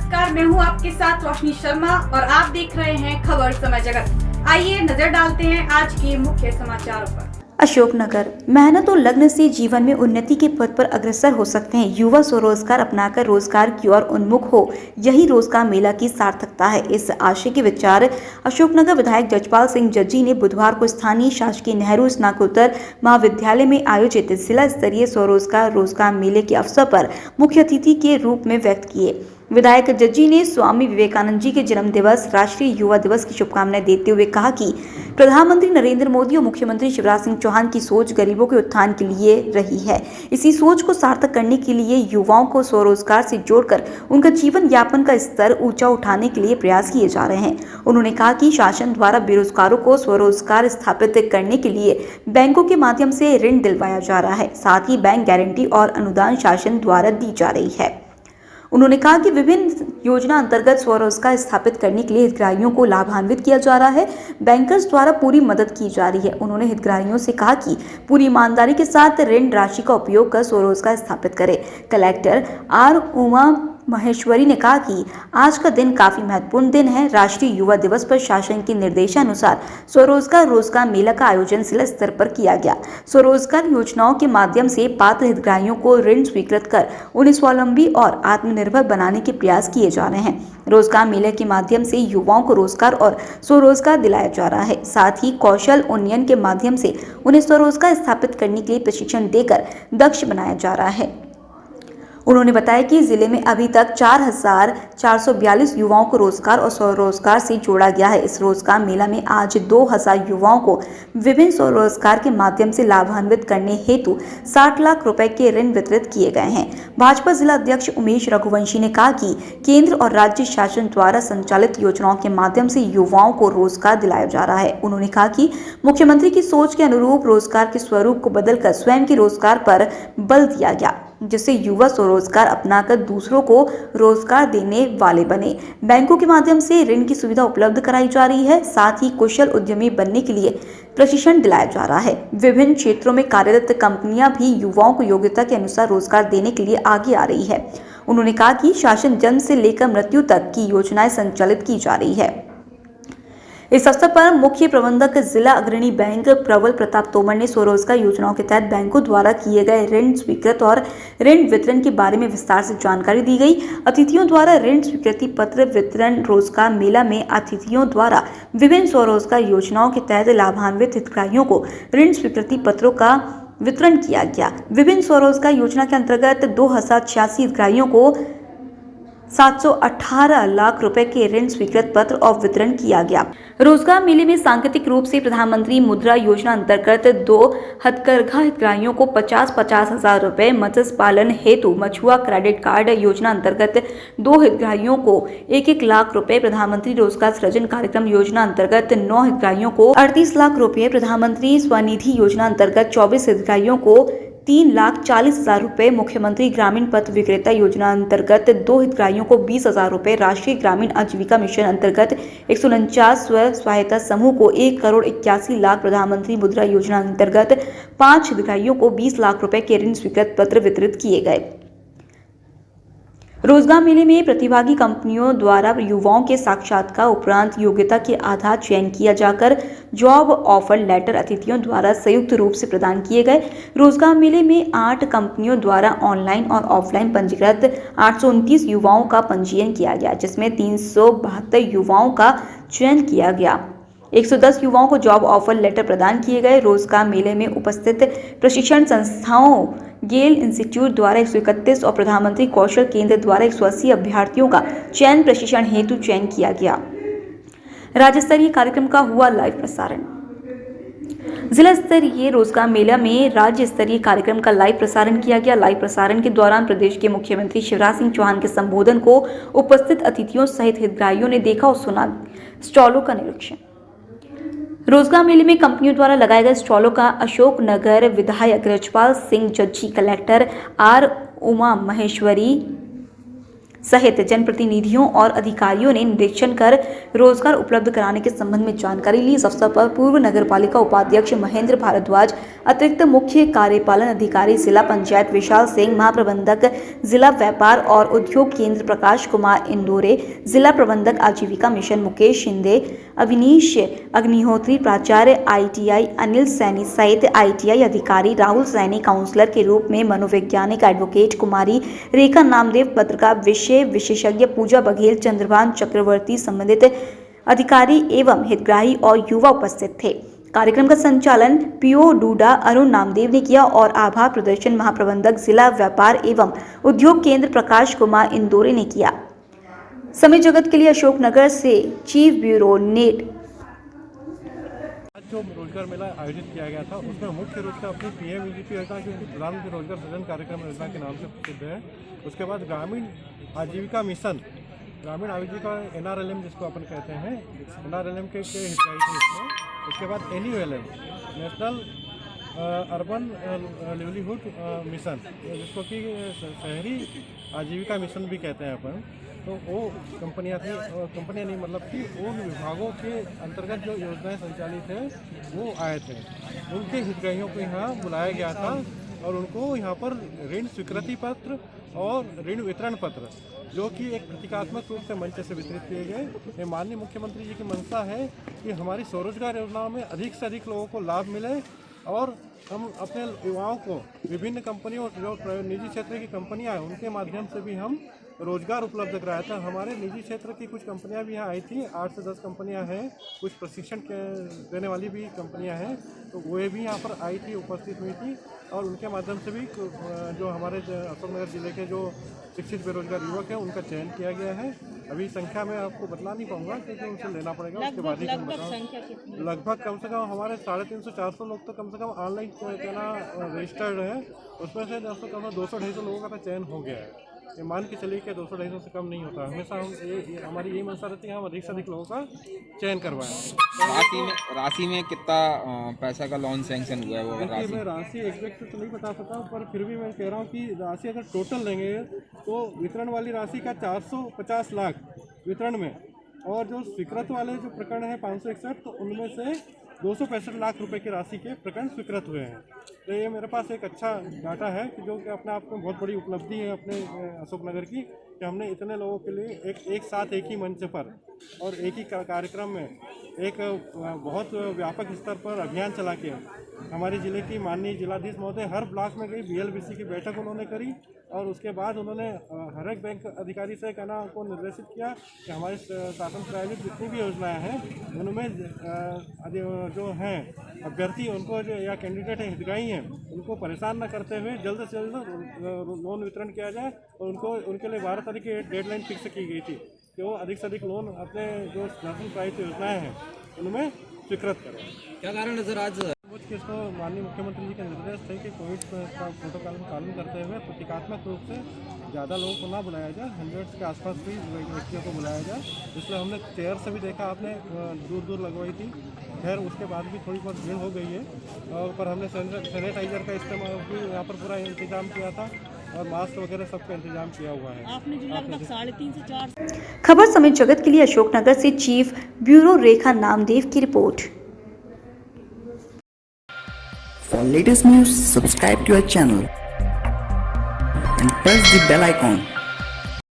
नमस्कार, मैं हूं आपके साथ रोशनी शर्मा और आप देख रहे हैं खबर समय जगत। आइए नजर डालते हैं आज के मुख्य समाचारों पर। अशोकनगर, मेहनत और लग्न से जीवन में उन्नति के पथ पर अग्रसर हो सकते हैं। युवा स्वरोजगार अपनाकर रोजगार की ओर उन्मुख हो, यही रोजगार मेला की सार्थकता है। इस आशय के विचार अशोकनगर विधायक जजपाल सिंह जज्जी ने बुधवार को स्थानीय शासकीय नेहरू स्नातकोत्तर महाविद्यालय में आयोजित जिला स्तरीय स्वरोजगार रोजगार मेले के अवसर पर मुख्य अतिथि के रूप में व्यक्त किए। विधायक जज्जी ने स्वामी विवेकानंद जी के जन्म दिवस राष्ट्रीय युवा दिवस की शुभकामनाएं देते हुए कहा कि प्रधानमंत्री नरेंद्र मोदी और मुख्यमंत्री शिवराज सिंह चौहान की सोच गरीबों के उत्थान के लिए रही है। इसी सोच को सार्थक करने के लिए युवाओं को स्वरोजगार से जोड़कर उनका जीवन यापन का स्तर ऊंचा उठाने के लिए प्रयास किए जा रहे हैं। उन्होंने कहा कि शासन द्वारा बेरोजगारों को स्वरोजगार स्थापित करने के लिए बैंकों के माध्यम से ऋण दिलवाया जा रहा है। साथ ही बैंक गारंटी और अनुदान शासन द्वारा दी जा रही है। उन्होंने कहा कि विभिन्न योजना अंतर्गत स्वरोजगार स्थापित करने के लिए हितग्राहियों को लाभान्वित किया जा रहा है। बैंकर्स द्वारा पूरी मदद की जा रही है। उन्होंने हितग्राहियों से कहा कि पूरी ईमानदारी के साथ ऋण राशि का उपयोग कर स्वरोजगार स्थापित करें। कलेक्टर आर उमा महेश्वरी ने कहा कि आज का दिन काफी महत्वपूर्ण दिन है। राष्ट्रीय युवा दिवस पर शासन के निर्देशानुसार स्वरोजगार रोजगार मेला का आयोजन जिला स्तर पर किया गया। स्वरोजगार योजनाओं के माध्यम से पात्र हितग्राहियों को ऋण स्वीकृत कर उन्हें स्वावलंबी और आत्मनिर्भर बनाने के प्रयास किए जा रहे हैं। रोजगार मेले के माध्यम से युवाओं को रोजगार और स्वरोजगार दिलाया जा रहा है। साथ ही कौशल उन्नयन के माध्यम से उन्हें स्वरोजगार स्थापित करने के लिए प्रशिक्षण देकर दक्ष बनाया जा रहा है। उन्होंने बताया कि जिले में अभी तक 4,442 युवाओं को रोजगार और स्वरोजगार से जोड़ा गया है। इस रोजगार मेला में आज 2,000 युवाओं को विभिन्न स्वरोजगार के माध्यम से लाभान्वित करने हेतु 60 लाख रुपए के ऋण वितरित किए गए हैं। भाजपा जिला अध्यक्ष उमेश रघुवंशी ने कहा कि केंद्र और राज्य शासन द्वारा संचालित योजनाओं के माध्यम से युवाओं को रोजगार दिलाया जा रहा है। उन्होंने कहा कि मुख्यमंत्री की सोच के अनुरूप रोजगार के स्वरूप को बदलकर स्वयं के रोजगार पर बल दिया गया, जिससे युवा स्वरोजगार अपनाकर दूसरों को रोजगार देने वाले बने। बैंकों के माध्यम से ऋण की सुविधा उपलब्ध कराई जा रही है। साथ ही कुशल उद्यमी बनने के लिए प्रशिक्षण दिलाया जा रहा है। विभिन्न क्षेत्रों में कार्यरत कंपनियां भी युवाओं को योग्यता के अनुसार रोजगार देने के लिए आगे आ रही है। उन्होंने कहा कि शासन जन्म से लेकर मृत्यु तक की योजनाएं संचालित की जा रही है। इस अवसर पर मुख्य प्रबंधक जिला अग्रणी बैंक प्रबल प्रताप तोमर ने स्वरोजगार योजनाओं के तहत बैंकों द्वारा किए गए ऋण स्वीकृत और ऋण वितरण के बारे में विस्तार से जानकारी दी गई। अतिथियों द्वारा ऋण स्वीकृति पत्र वितरण रोजगार मेला में अतिथियों द्वारा विभिन्न स्वरोजगार योजनाओं के तहत लाभान्वित हितग्राहियों को ऋण स्वीकृति पत्रों का वितरण किया गया। विभिन्न स्वरोजगार योजना के अंतर्गत 2,086 हितग्राहियों को 718 लाख रुपए के ऋण स्वीकृत पत्र और वितरण किया गया। रोजगार मेले में सांकेतिक रूप से प्रधानमंत्री मुद्रा योजना अंतर्गत 2 हथकरघा हितग्राहियों को 50-50 हजार रुपए, मत्स्य पालन हेतु मछुआ क्रेडिट कार्ड योजना अंतर्गत 2 हितग्राहियों को 1-1 लाख रुपए, प्रधानमंत्री रोजगार सृजन कार्यक्रम योजना अंतर्गत 9 हितग्राहियों को 38 लाख रुपए, प्रधानमंत्री स्वनिधि योजना अंतर्गत 24 हितग्राहियों को 3,40,000 रुपए, मुख्यमंत्री ग्रामीण पथ विक्रेता योजना अंतर्गत 2 हितग्राहियों को 20,000 रुपए, राष्ट्रीय ग्रामीण आजीविका मिशन अंतर्गत 149 स्व सहायता समूह को 1,81 लाख, प्रधानमंत्री मुद्रा योजना अंतर्गत 5 हितग्राहियों को 20 लाख रुपए के ऋण स्वीकृत पत्र वितरित किए गए। रोजगार मेले में प्रतिभागी कंपनियों द्वारा युवाओं के साक्षात्कार उपरांत योग्यता के आधार चयन किया जाकर जॉब ऑफर लेटर अतिथियों द्वारा संयुक्त रूप से प्रदान किए गए। रोजगार मेले में 8 कंपनियों द्वारा ऑनलाइन और ऑफलाइन पंजीकृत 829 युवाओं का पंजीयन किया गया, जिसमें 372 युवाओं का चयन किया गया। 110 युवाओं को जॉब ऑफर लेटर प्रदान किए गए। रोजगार मेले में उपस्थित प्रशिक्षण संस्थाओं गेल इंस्टीट्यूट द्वारा 131 और प्रधानमंत्री कौशल केंद्र द्वारा 180 अभ्यर्थियों का चयन प्रशिक्षण हेतु चयन किया गया। राज्य स्तरीय कार्यक्रम का हुआ लाइव प्रसारण। जिला स्तरीय रोजगार मेला में राज्य स्तरीय कार्यक्रम का लाइव प्रसारण किया गया। लाइव प्रसारण के दौरान प्रदेश के मुख्यमंत्री शिवराज सिंह चौहान के संबोधन को उपस्थित अतिथियों सहित हितग्राहियों ने देखा और सुना। स्टॉलों का निरीक्षण। रोजगार मेले में कंपनियों द्वारा लगाए गए स्टॉलों का अशोकनगर विधायक जजपाल सिंह जज्जी, कलेक्टर आर उमा महेश्वरी सहित जनप्रतिनिधियों और अधिकारियों ने निरीक्षण कर रोजगार उपलब्ध कराने के संबंध में जानकारी ली। इस अवसर पर पूर्व नगरपालिका उपाध्यक्ष महेंद्र भारद्वाज, अतिरिक्त मुख्य कार्यपालन अधिकारी जिला पंचायत विशाल सिंह, महाप्रबंधक जिला व्यापार और उद्योग केंद्र प्रकाश कुमार इंदौरे, जिला प्रबंधक आजीविका मिशन मुकेश शिंदे, अविनीश अग्निहोत्री, प्राचार्य ITI अनिल सैनी सहित ITI अधिकारी राहुल सैनी, काउंसलर के रूप में मनोवैज्ञानिक एडवोकेट कुमारी रेखा नामदेव, पत्रकार विशेषज्ञ पूजा बघेल, चंद्रभान चक्रवर्ती, संबंधित अधिकारी एवं हितग्राही और युवा उपस्थित थे। कार्यक्रम का संचालन PO डूडा अरुण नामदेव ने किया और आभार प्रदर्शन महाप्रबंधक जिला व्यापार एवं उद्योग केंद्र प्रकाश कुमार इंदौरे ने किया। समय जगत के लिए अशोकनगर से चीफ ब्यूरो नेट। जो रोजगार मेला आयोजित किया गया था उसमें मुख्य रूप से अपनी PMUGP योजना जो कि प्रधानमंत्री रोजगार सृजन कार्यक्रम योजना के नाम से प्रसिद्ध है, उसके बाद ग्रामीण आजीविका मिशन, ग्रामीण आजीविका NRLM जिसको अपन कहते हैं, NRLM के हितग्राही थे इसमें। उसके बाद NULM national urban livelihood mission, जिसको कि शहरी आजीविका मिशन भी कहते हैं अपन। तो वो कंपनियाँ थी, कंपनियाँ नहीं मतलब कि उन विभागों के अंतर्गत जो योजनाएं संचालित है वो आए थे। उनके हितग्राहियों को यहाँ बुलाया गया था और उनको यहाँ पर ऋण स्वीकृति पत्र और ऋण वितरण पत्र, जो कि एक प्रतीकात्मक रूप से मंच से वितरित किए गए। ये माननीय मुख्यमंत्री जी की मंशा है कि हमारी स्वरोजगार योजनाओं में अधिक से अधिक लोगों को लाभ मिले और हम अपने युवाओं को विभिन्न कंपनियों, जो निजी क्षेत्र की कंपनियां हैं, उनके माध्यम से भी हम रोजगार उपलब्ध कराया था। हमारे निजी क्षेत्र की कुछ कंपनियां भी यहाँ आई थी, 8 से 10 कंपनियां हैं, कुछ प्रशिक्षण देने वाली भी कंपनियां हैं, तो वे भी यहाँ पर आई थी, उपस्थित हुई थी और उनके माध्यम से भी जो हमारे अशोकनगर जिले के जो शिक्षित बेरोजगार युवक हैं उनका चयन किया गया है। अभी संख्या मैं आपको बतला नहीं पाऊंगा क्योंकि उनसे लेना पड़ेगा, उसके बाद ही हम बताऊँ। लगभग कम से कम हमारे 350-400 लोग तो कम से कम ऑनलाइन कहना रजिस्टर्ड है, उसमें से 200-250 लोगों का तो चयन हो गया है। ये मान के चलिए कि 200-250 से कम नहीं होता। हमेशा हम हमारी यही मंशा रहती है हम अधिक से अधिक लोगों का चयन करवाएं। राशि में कितना पैसा का लोन सैंक्शन हुआ है वो मैं राशि एग्जैक्ट तो नहीं बता सकता, पर फिर भी मैं कह रहा हूँ कि राशि अगर टोटल लेंगे तो वितरण वाली राशि का 450 लाख वितरण में, और जो स्वीकृत वाले जो प्रकरण है 561, तो उनमें से 265 लाख रुपए की राशि के प्रकरण स्वीकृत हुए हैं। तो ये मेरे पास एक अच्छा डाटा है कि जो कि अपने आप में बहुत बड़ी उपलब्धि है अपने अशोकनगर की, कि हमने इतने लोगों के लिए एक साथ एक ही मंच पर और एक ही कार्यक्रम में एक बहुत व्यापक स्तर पर अभियान चला के हमारे ज़िले की माननीय जिलाधीश महोदय हर ब्लॉक में गई, BLBC की बैठक उन्होंने करी और उसके बाद उन्होंने हर एक बैंक अधिकारी से कहना को निर्देशित किया कि हमारे शासन प्रायोजित जितनी भी योजनाएं हैं उनमें जो हैं अभ्यर्थी उनको जो या कैंडिडेट हैं, हितग्राही हैं, उनको परेशान न करते हुए जल्द से जल्द लोन वितरण किया जाए। और उनके लिए 12 तारीख की डेडलाइन फिक्स की गई थी कि वो अधिक से अधिक लोन अपने जो शासन प्रायोजित योजनाएँ हैं उनमें स्वीकृत करें। क्या कारण है सर आज इसको माननीय मुख्यमंत्री जी के निर्देश थे कि कोविड का प्रोटोकॉल का पालन करते हुए प्रतीकात्मक रूप से ज़्यादा लोगों को ना बुलाया जाए, 100 के आसपास भी व्यक्तियों को बुलाया जाए। इसलिए हमने चेयर से भी देखा, आपने दूर दूर लगवाई थी, खैर उसके बाद भी थोड़ी बहुत भीड़ हो गई है। और पर हमने सैनिटाइजर का इस्तेमाल भी यहाँ पर पूरा इंतजाम किया था और मास्क वगैरह सबका इंतजाम किया हुआ है। आपने जो लगभग 3.5 से 4 खबर समय जगत के लिए अशोकनगर से चीफ ब्यूरो रेखा नामदेव की report. For latest news, subscribe to our channel and press the bell icon.